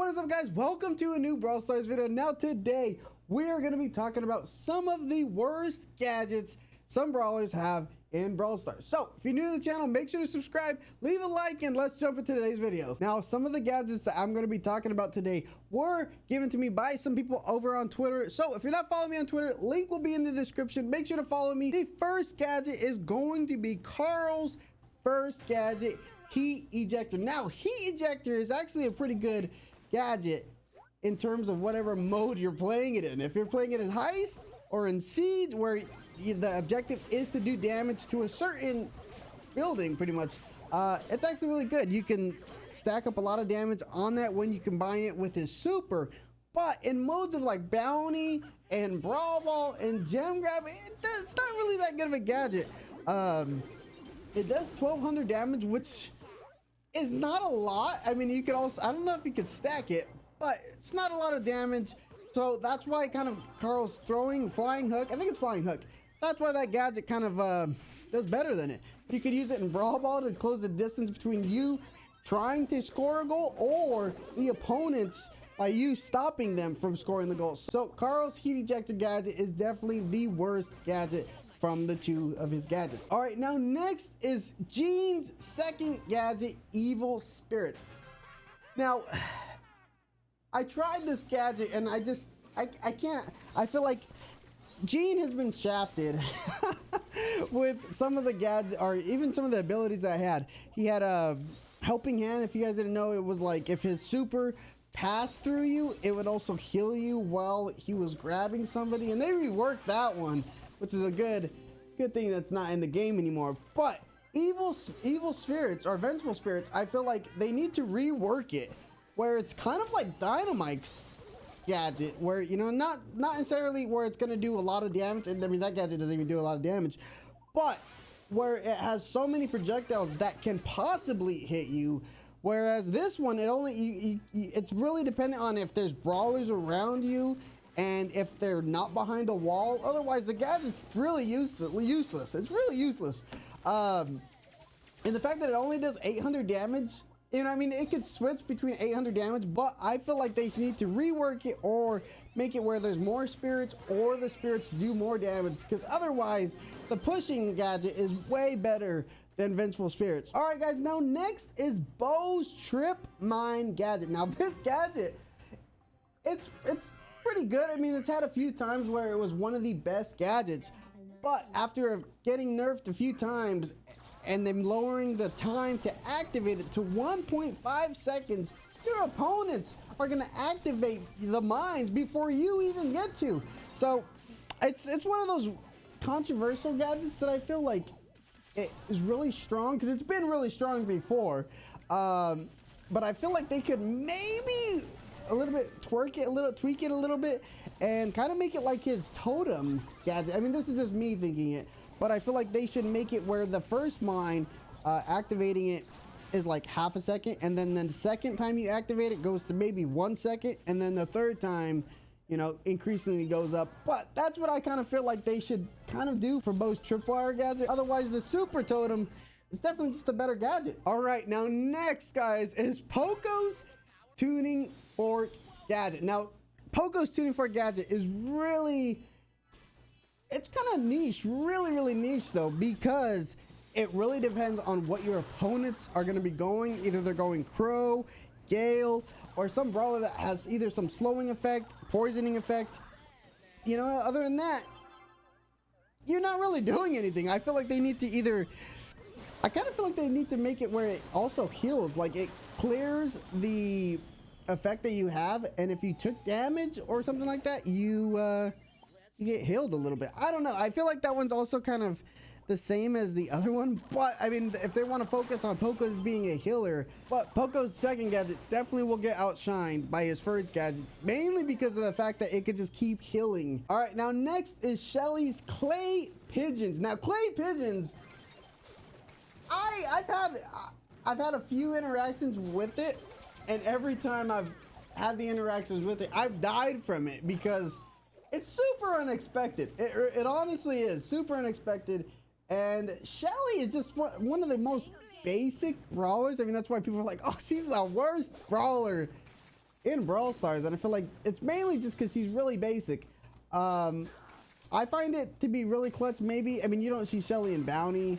What is up, guys? Welcome to a new Brawl Stars video. Now today we are going to be talking about some of the worst gadgets some brawlers have in Brawl Stars. So if you're new to the channel, make sure to subscribe, leave a like, and let's jump into today's video. Now, some of the gadgets that I'm going to be talking about today were given to me by some people over on Twitter. So if you're not following me on Twitter, link will be in the description. Make sure to follow me. The first gadget is going to be Karl's first gadget, Heat Ejector. Now, Heat Ejector is actually a pretty good gadget in terms of whatever mode you're playing it in. If you're playing it in Heist or in Siege, where the objective is to do damage to a certain building, pretty much, it's actually really good. You can stack up a lot of damage on that when you combine it with his super. But in modes of like Bounty and Brawl and Gem Grab, it's not really that good of a gadget. It does 1200 damage, which is not a lot. I mean, you could also, I don't know if you could stack it, but it's not a lot of damage. So that's why kind of Karl's throwing Flying Hook. I think it's Flying Hook. That's why that gadget kind of does better than it. You could use it in Brawl Ball to close the distance between you trying to score a goal or the opponents by you stopping them from scoring the goal. So Karl's Heat Ejector gadget is definitely the worst gadget from the two of his gadgets. All right, now next is Gene's second gadget, Evil Spirits. Now, I tried this gadget and I can't, I feel like Gene has been shafted with some of the gadgets, or even some of the abilities that I had. He had a helping hand. If you guys didn't know, it was like if his super passed through you, it would also heal you while he was grabbing somebody, and they reworked that one, which is a good thing that's not in the game anymore. But evil spirits or vengeful spirits, I feel like they need to rework it where it's kind of like Dynamite's gadget, where, you know, not necessarily where it's going to do a lot of damage, and I mean that gadget doesn't even do a lot of damage, but where it has so many projectiles that can possibly hit you. Whereas this one, it only it's really dependent on if there's brawlers around you and if they're not behind the wall. Otherwise, the gadget's really useless. It's really useless. And the fact that it only does 800 damage, you know, I mean, it could switch between 800 damage, but I feel like they need to rework it or make it where there's more spirits or the spirits do more damage, because otherwise the pushing gadget is way better than Vengeful Spirits. All right, guys, now next is Bose Trip Mine gadget. Now this gadget, it's pretty good. I mean, it's had a few times where it was one of the best gadgets, but after getting nerfed a few times and then lowering the time to activate it to 1.5 seconds, your opponents are going to activate the mines before you even get to. So it's one of those controversial gadgets that I feel like it is really strong, because it's been really strong before, but I feel like they could maybe a little bit tweak it a little bit and kind of make it like his totem gadget. I mean, this is just me thinking it, but I feel like they should make it where the first mine activating it is like half a second, and then the second time you activate it goes to maybe 1 second, and then the third time, you know, increasingly goes up. But that's what I kind of feel like they should kind of do for Bose Tripwire gadget. Otherwise, the super totem is definitely just a better gadget. All right, now next, guys, is Poco's Tuning Fork gadget. Now, Poco's Tuning Fork gadget is really, it's kind of niche, really niche though, because it really depends on what your opponents are going to be going. Either they're going Crow, Gale, or some brawler that has either some slowing effect, poisoning effect. You know, other than that, you're not really doing anything. I feel like they need to either, I kind of feel like they need to make it where it also heals, like it clears the effect that you have, and if you took damage or something like that, you get healed a little bit. I don't know. I feel like that one's also kind of the same as the other one, but I mean, if they want to focus on Poco as being a healer, but Poco's second gadget definitely will get outshined by his first gadget, mainly because of the fact that it could just keep healing. All right, now next is Shelly's Clay Pigeons. Now, Clay Pigeons, I've had a few interactions with it, and every time I've had the interactions with it, I've died from it because it's super unexpected. It honestly is super unexpected. And Shelly is just one of the most basic brawlers. I mean, that's why people are like, oh, she's the worst brawler in Brawl Stars, and I feel like it's mainly just because he's really basic. I find it to be really clutch. Maybe, I mean, you don't see Shelly in Bounty.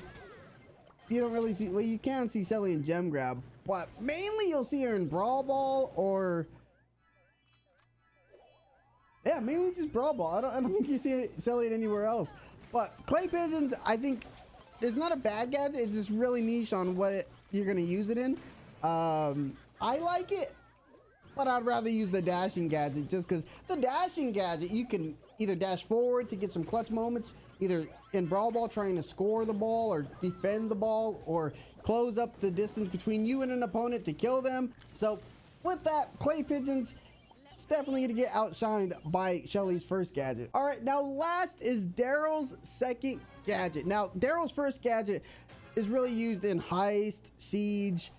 You don't really see, well, you can see Shelly in Gem Grab, but mainly you'll see her in Brawl Ball or, yeah, mainly just Brawl Ball. I don't think you see Shelly anywhere else. But Clay Pigeons, I think, it's not a bad gadget. It's just really niche on what you're gonna use it in. I like it, but I'd rather use the dashing gadget, just because the dashing gadget, you can either dash forward to get some clutch moments, either in Brawl Ball trying to score the ball or defend the ball or close up the distance between you and an opponent to kill them. So with that, Clay Pigeons, it's definitely going to get outshined by Shelly's first gadget. All right, now last is Darryl's second gadget. Now, Darryl's first gadget is really used in Heist, Siege,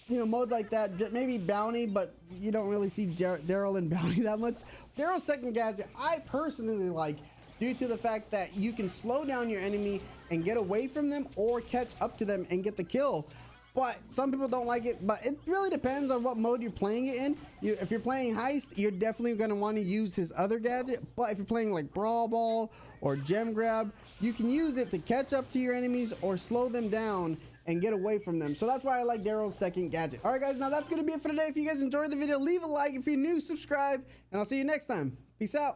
you know, modes like that, maybe Bounty, but you don't really see Darryl in Bounty that much. Darryl's second gadget, I personally like, due to the fact that you can slow down your enemy and get away from them or catch up to them and get the kill. But some people don't like it, but it really depends on what mode you're playing it in. If you're playing Heist, you're definitely going to want to use his other gadget. But if you're playing like Brawl Ball or Gem Grab, you can use it to catch up to your enemies or slow them down and get away from them. So that's why I like Darryl's second gadget. All right, guys, now that's going to be it for today. If you guys enjoyed the video, leave a like. If you're new, subscribe, and I'll see you next time. Peace out.